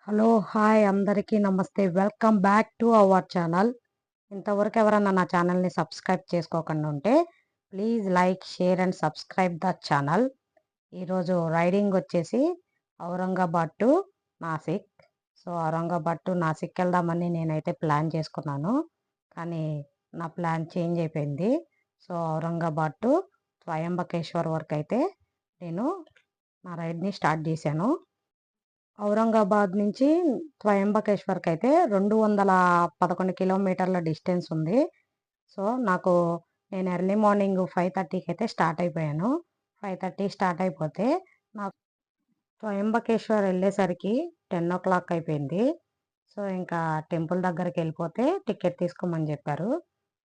Hello hi అందరికీ నమస్తే. Welcome back to our channel. ఇంతవరకు ఎవరన్నా నా ఛానల్ని సబ్స్క్రైబ్ చేసుకోకుండా ఉంటే please like share and subscribe the channel. ఈరోజు రైడింగ్ వచ్చేసి Aurangabad to Nashik. So Aurangabad to Nashik వెళ్దామని నేనైతే ప్లాన్ చేసుకున్నాను, కానీ నా ప్లాన్ చేంజ్ అయిపోయింది. సో ఔరంగాబాద్ టు స్వయంబకేశ్వర్ వరకు అయితే నేను నా రైడ్ని స్టార్ట్ చేశాను. ఔరంగాబాద్ నుంచి త్రయంబకేశ్వర్కి అయితే 211 కిలోమీటర్ల డిస్టెన్స్ ఉంది. సో నేను ఎర్లీ మార్నింగ్ 5:30కి అయితే స్టార్ట్ అయిపోయాను. 5:30 స్టార్ట్ అయిపోతే నాకు త్రయంబకేశ్వర్ వెళ్ళేసరికి 10 o'clock అయిపోయింది. సో ఇంకా టెంపుల్ దగ్గరికి వెళ్ళిపోతే టికెట్ తీసుకోమని చెప్పారు.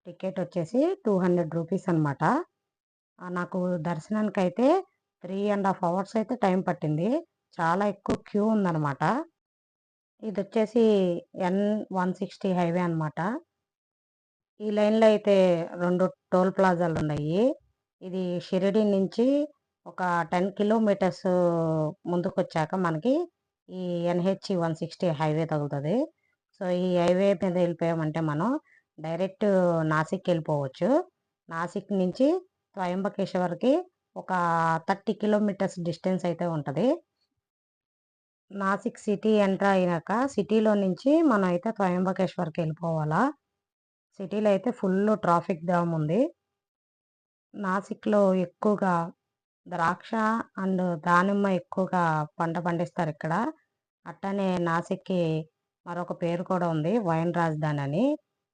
టికెట్ వచ్చేసి 200 రూపీస్ అనమాట. నాకు దర్శనానికి అయితే 3.5 hours అయితే టైం పట్టింది. చాలా ఎక్కువ క్యూ ఉందనమాట. ఇది వచ్చేసి N160 హైవే అనమాట. ఈ లైన్లో అయితే 2 టోల్ ప్లాజాలు ఉన్నాయి. ఇది షిరిడి నుంచి ఒక 10 కిలోమీటర్స్ ముందుకు వచ్చాక మనకి ఈ NH160 హైవే తగులుతుంది. సో ఈ హైవే మీద వెళ్ళిపోయామంటే మనం డైరెక్ట్ నాసిక్ వెళ్ళిపోవచ్చు. నాసిక్ నుంచి త్రయంబకేశ్వర్కి ఒక 30 కిలోమీటర్స్ డిస్టెన్స్ అయితే ఉంటుంది. నాసిక్ సిటీ ఎంటర్ అయినాక సిటీలో నుంచి మనం అయితే త్రయంబకేశ్వర్కి వెళ్ళిపోవాలా. సిటీలో అయితే ఫుల్ ట్రాఫిక్ జామ్ ఉంది. నాసిక్లో ఎక్కువగా ద్రాక్ష అండ్ దానిమ్మ ఎక్కువగా పంట పండిస్తారు ఇక్కడ. అట్టనే నాసిక్కి మరొక పేరు కూడా ఉంది, వైన్ రాజధాని అని.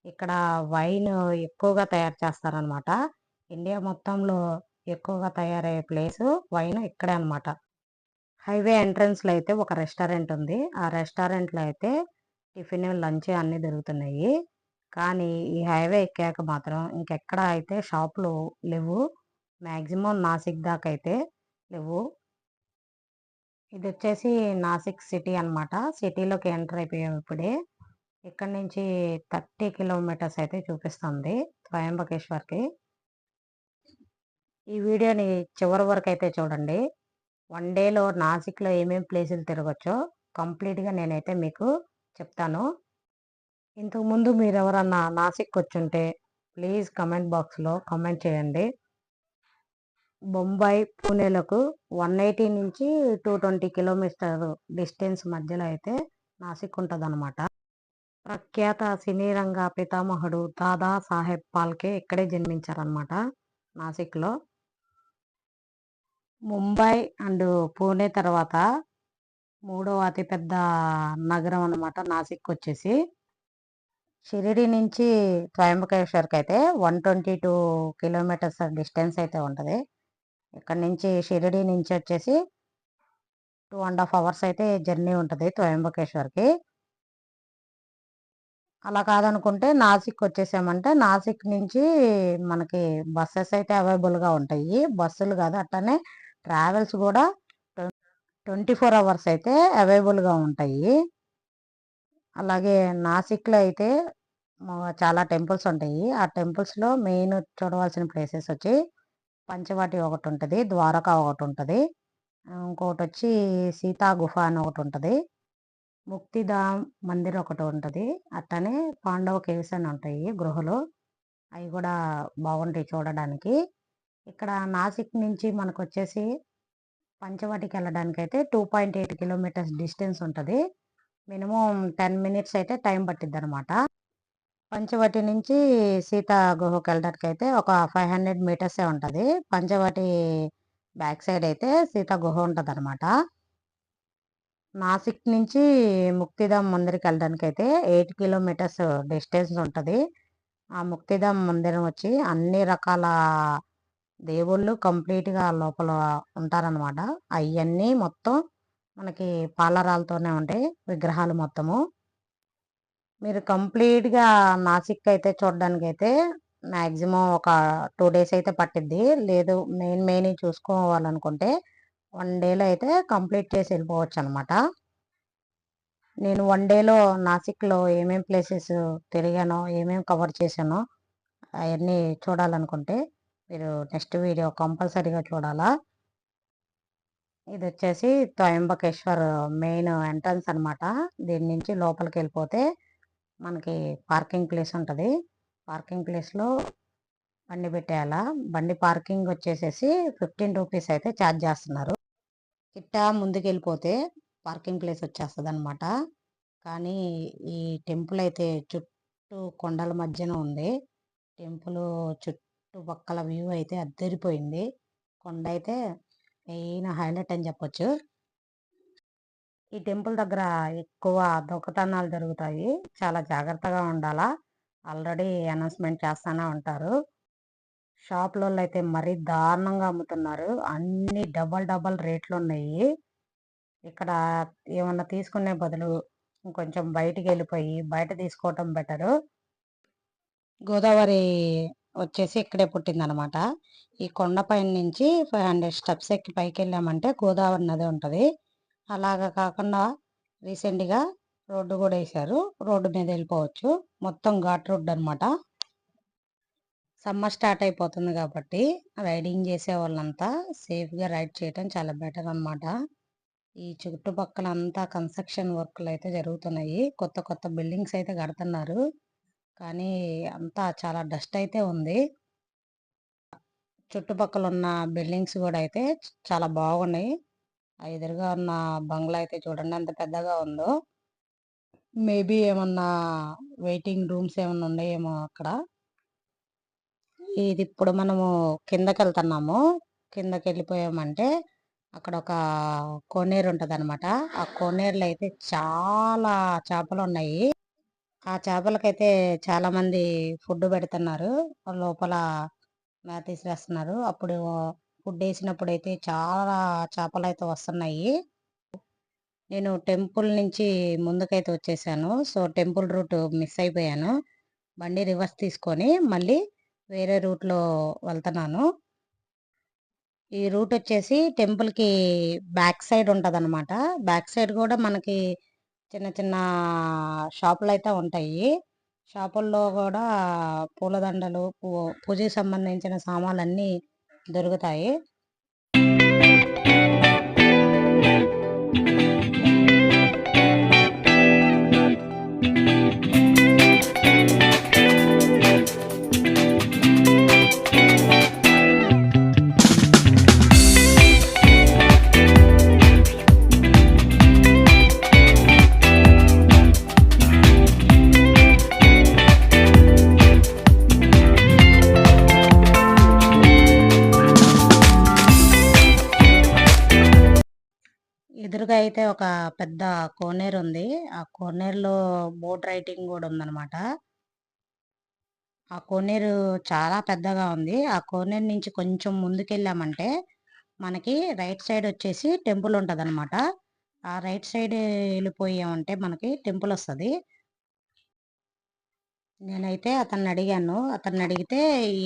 ఇక్కడ వైన్ ఎక్కువగా తయారు చేస్తారనమాట. ఇండియా మొత్తంలో ఎక్కువగా తయారయ్యే ప్లేసు వైన్ ఇక్కడే అనమాట. హైవే ఎంట్రన్స్లో అయితే ఒక రెస్టారెంట్ ఉంది. ఆ రెస్టారెంట్లో అయితే టిఫిన్ లంచ్ అన్నీ దొరుకుతున్నాయి. కానీ ఈ హైవే ఎక్కాక మాత్రం ఇంకెక్కడ అయితే షాపులు లేవు. మ్యాక్సిమం నాసిక్ దాకా అయితే లేవు. ఇది వచ్చేసి నాసిక్ సిటీ అనమాట. సిటీలోకి ఎంటర్ అయిపోయాం ఇప్పుడే. ఇక్కడ నుంచి 30 కిలోమీటర్స్ అయితే చూపిస్తుంది త్రయంబకేశ్వర్కి. ఈ వీడియోని చివరి వరకు అయితే చూడండి. 1 డేలో నాసిక్లో ఏమేమి ప్లేసులు తిరగచ్చో కంప్లీట్గా నేనైతే మీకు చెప్తాను. ఇంతకుముందు మీరు ఎవరన్నా నాసిక్ వచ్చుంటే ప్లీజ్ కమెంట్ బాక్స్లో కమెంట్ చేయండి. బొంబాయి పూణేలకు 180 నుంచి 220 కిలోమీటర్ డిస్టెన్స్ మధ్యలో అయితే నాసిక్ ఉంటుందన్నమాట. ప్రఖ్యాత సినీ రంగ పితామహుడు దాదా సాహెబ్ పాల్కే ఇక్కడే జన్మించారనమాట, నాసిక్లో. ముంబై అండ్ పూణే తర్వాత 3వ అతిపెద్ద నగరం అనమాట నాసిక్ వచ్చేసి. షిరిడి నుంచి త్రయంబకేశ్వర్కి అయితే 122 కిలోమీటర్స్ డిస్టెన్స్ అయితే ఉంటుంది. ఇక్కడ నుంచి షిరిడి నుంచి వచ్చేసి 2.5 hours అయితే జర్నీ ఉంటుంది త్రయంబకేశ్వర్కి. అలా కాదనుకుంటే నాసిక్ వచ్చేసామంటే నాసిక్ నుంచి మనకి బస్సెస్ అయితే అవైలబుల్గా ఉంటాయి. బస్సులు కాదు, అట్టనే ట్రావెల్స్ కూడా 24 hours అయితే అవైలబుల్గా ఉంటాయి. అలాగే నాసిక్లో అయితే చాలా టెంపుల్స్ ఉంటాయి. ఆ టెంపుల్స్లో మెయిన్ చూడవలసిన ప్లేసెస్ వచ్చి పంచవాటి ఒకటి ఉంటుంది, ద్వారకా ఒకటి ఉంటుంది, ఇంకొకటి వచ్చి సీతా గుహ అని ఒకటి ఉంటుంది, ముక్తిధామ్ మందిర్ ఒకటి ఉంటుంది, అట్టనే పాండవ కేవ్స్ అని ఉంటాయి గృహలు. అవి కూడా బాగుంటాయి చూడడానికి. ఇక్కడ నాసిక్ నుంచి మనకు వచ్చేసి పంచవటికి వెళ్ళడానికి అయితే 2.8 కిలోమీటర్స్ డిస్టెన్స్ ఉంటుంది. మినిమం 10 minutes అయితే టైం పట్టిద్ది అనమాట. పంచవటి నుంచి సీతా గుహకి వెళ్ళడానికి అయితే ఒక 500 మీటర్సే ఉంటుంది. పంచవటి బ్యాక్ సైడ్ అయితే సీతా గుహ ఉంటుంది అనమాట. నాసిక్ నుంచి ముక్తిధామ్ మందిర్కి వెళ్ళడానికి అయితే 8 కిలోమీటర్స్ డిస్టెన్స్ ఉంటుంది. ఆ ముక్తిధామ్ మందిరం వచ్చి అన్ని రకాల దేవుళ్ళు కంప్లీట్గా లోపల ఉంటారనమాట. అవన్నీ మొత్తం మనకి పాలరాలతోనే ఉంటాయి విగ్రహాలు మొత్తము. మీరు కంప్లీట్గా నాసిక్ అయితే చూడడానికి అయితే మ్యాక్సిమం ఒక 2 days అయితే పట్టిద్ది. లేదు మెయిన్ చూసుకోవాలనుకుంటే 1 dayలో అయితే కంప్లీట్ చేసి వెళ్ళిపోవచ్చు అనమాట. నేను 1 dayలో నాసిక్లో ఏమేమి ప్లేసెస్ తిరిగానో, ఏమేమి కవర్ చేశానో అవన్నీ చూడాలనుకుంటే మీరు నెక్స్ట్ వీడియో కంపల్సరీగా చూడాలా. ఇది వచ్చేసి త్రయంబకేశ్వర్ మెయిన్ ఎంట్రన్స్ అనమాట. దీని నుంచి లోపలికి వెళ్ళిపోతే మనకి పార్కింగ్ ప్లేస్ ఉంటుంది. పార్కింగ్ ప్లేస్లో బండి పెట్టేయాలా. బండి పార్కింగ్ వచ్చేసేసి 15 రూపీస్ అయితే ఛార్జ్ చేస్తున్నారు. ఇట్టా ముందుకు వెళ్ళిపోతే పార్కింగ్ ప్లేస్ వచ్చేస్తుంది అనమాట. కానీ ఈ టెంపుల్ అయితే చుట్టూ కొండల మధ్యన ఉంది. టెంపుల్ చుట్టుపక్కల వ్యూ అయితే అద్దరిపోయింది. కొండ అయితే మెయిన్ హైలైట్ అని చెప్పొచ్చు. ఈ టెంపుల్ దగ్గర ఎక్కువ దొంగతనాలు జరుగుతాయి. చాలా జాగ్రత్తగా ఉండాలా. ఆల్రెడీ అనౌన్స్మెంట్ చేస్తూనే ఉంటారు. షాపులలో అయితే మరీ దారుణంగా అమ్ముతున్నారు. అన్ని డబల్ రేట్లు ఉన్నాయి. ఇక్కడ ఏమన్నా తీసుకునే బదులు ఇంకొంచెం బయటికి వెళ్ళిపోయి బయట తీసుకోవటం బెటరు. గోదావరి వచ్చేసి ఇక్కడే పుట్టిందనమాట. ఈ కొండపైన నుంచి 500 స్టెప్స్ ఎక్కి పైకి వెళ్ళామంటే గోదావరి నది ఉంటుంది. అలాగా కాకుండా రీసెంట్గా రోడ్డు కూడా వేశారు. రోడ్డు మీద వెళ్ళిపోవచ్చు. మొత్తం ఘాట్ రోడ్డు అనమాట. సమ్మర్ స్టార్ట్ అయిపోతుంది కాబట్టి రైడింగ్ చేసే వాళ్ళంతా సేఫ్గా రైడ్ చేయటం చాలా బెటర్ అనమాట. ఈ చుట్టుపక్కల అంతా కన్స్ట్రక్షన్ వర్క్లు అయితే జరుగుతున్నాయి. కొత్త కొత్త బిల్డింగ్స్ అయితే కడుతున్నారు. కానీ అంతా చాలా డస్ట్ అయితే ఉంది. చుట్టుపక్కల ఉన్న బిల్డింగ్స్ కూడా అయితే చాలా బాగున్నాయి. ఆ ఎదురుగా ఉన్న బంగ్లా అయితే చూడండి ఎంత పెద్దగా ఉందో. మేబీ ఏమన్నా వెయిటింగ్ రూమ్స్ ఏమన్నా ఉన్నాయేమో అక్కడ. ఇది ఇప్పుడు మనము కిందకి వెళ్తున్నాము. కిందకి వెళ్ళిపోయామంటే అక్కడ ఒక కోనేరు ఉంటుంది అనమాట. ఆ కోనేరులో అయితే చాలా చేపలు ఉన్నాయి. ఆ చేపలకైతే చాలా మంది ఫుడ్ పెడుతున్నారు. లోపల మేత తీసేస్తున్నారు. అప్పుడు ఫుడ్ వేసినప్పుడు అయితే చాలా చేపలు అయితే వస్తున్నాయి. నేను టెంపుల్ నుంచి ముందుకైతే వచ్చేసాను. సో టెంపుల్ రూట్ మిస్ అయిపోయాను. బండి రివర్స్ తీసుకొని మళ్ళీ వేరే రూట్లో వెళ్తున్నాను. ఈ రూట్ వచ్చేసి టెంపుల్కి బ్యాక్ సైడ్ ఉంటుంది అనమాట. బ్యాక్ సైడ్ కూడా మనకి చిన్న చిన్న షాపులు అయితే ఉంటాయి. షాపుల్లో కూడా పూలదండలు పూజకి సంబంధించిన సామాన్లు అన్నీ దొరుకుతాయి. ఎదురుగా అయితే ఒక పెద్ద కోనేరు ఉంది. ఆ కోనేరులో బోట్ రైడింగ్ కూడా ఉందన్నమాట. ఆ కోనేరు చాలా పెద్దగా ఉంది. ఆ కోనేరు నుంచి కొంచెం ముందుకెళ్ళామంటే మనకి రైట్ సైడ్ వచ్చేసి టెంపుల్ ఉంటుంది అనమాట. ఆ రైట్ సైడ్ వెళ్ళిపోయామంటే మనకి టెంపుల్ వస్తుంది. నేనైతే అతన్ని అడిగాను. అతన్ని అడిగితే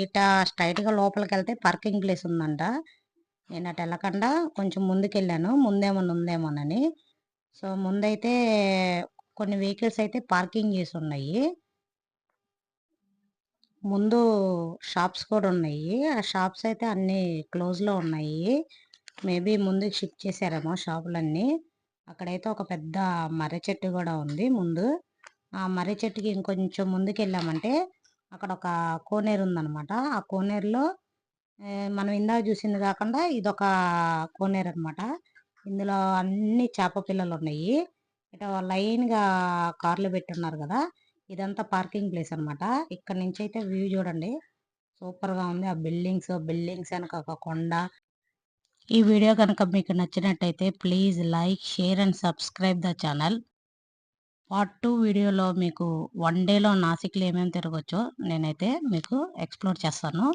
ఇట స్ట్రైట్గా లోపలికి వెళ్తే పార్కింగ్ ప్లేస్ ఉందంట. నేను అటు వెళ్ళకుండా కొంచెం ముందుకెళ్ళాను. ముందేమన్నా ఉందేమోనని. సో ముందైతే కొన్ని వెహికల్స్ అయితే పార్కింగ్ చేసి ఉన్నాయి. ముందు షాప్స్ కూడా ఉన్నాయి. ఆ షాప్స్ అయితే అన్ని క్లోజ్లో ఉన్నాయి. మేబీ ముందుకు షిఫ్ట్ చేశారేమో షాపులన్నీ. అక్కడైతే ఒక పెద్ద మర్రి చెట్టు కూడా ఉంది ముందు. ఆ మర్రి చెట్టుకి ఇంకొంచెం ముందుకు వెళ్ళామంటే అక్కడ ఒక కోనేరు ఉందన్నమాట. ఆ కోనేరులో మనం ఇందాక చూసింది కాకుండా ఇదొక కోనేరు అనమాట. ఇందులో అన్ని చేప పిల్లలు ఉన్నాయి. ఇట లైన్గా కార్లు పెట్టున్నారు కదా. ఇదంతా పార్కింగ్ ప్లేస్ అనమాట. ఇక్కడ నుంచి అయితే వ్యూ చూడండి సూపర్గా ఉంది. ఆ బిల్డింగ్స్ వెనక ఒక కొండ. ఈ వీడియో కనుక మీకు నచ్చినట్టయితే please like, share and subscribe the channel. Part 2 వీడియోలో మీకు వన్ డేలో నాసిక్లో ఏమేమి తిరగొచ్చో నేనైతే మీకు ఎక్స్ప్లోర్ చేస్తాను.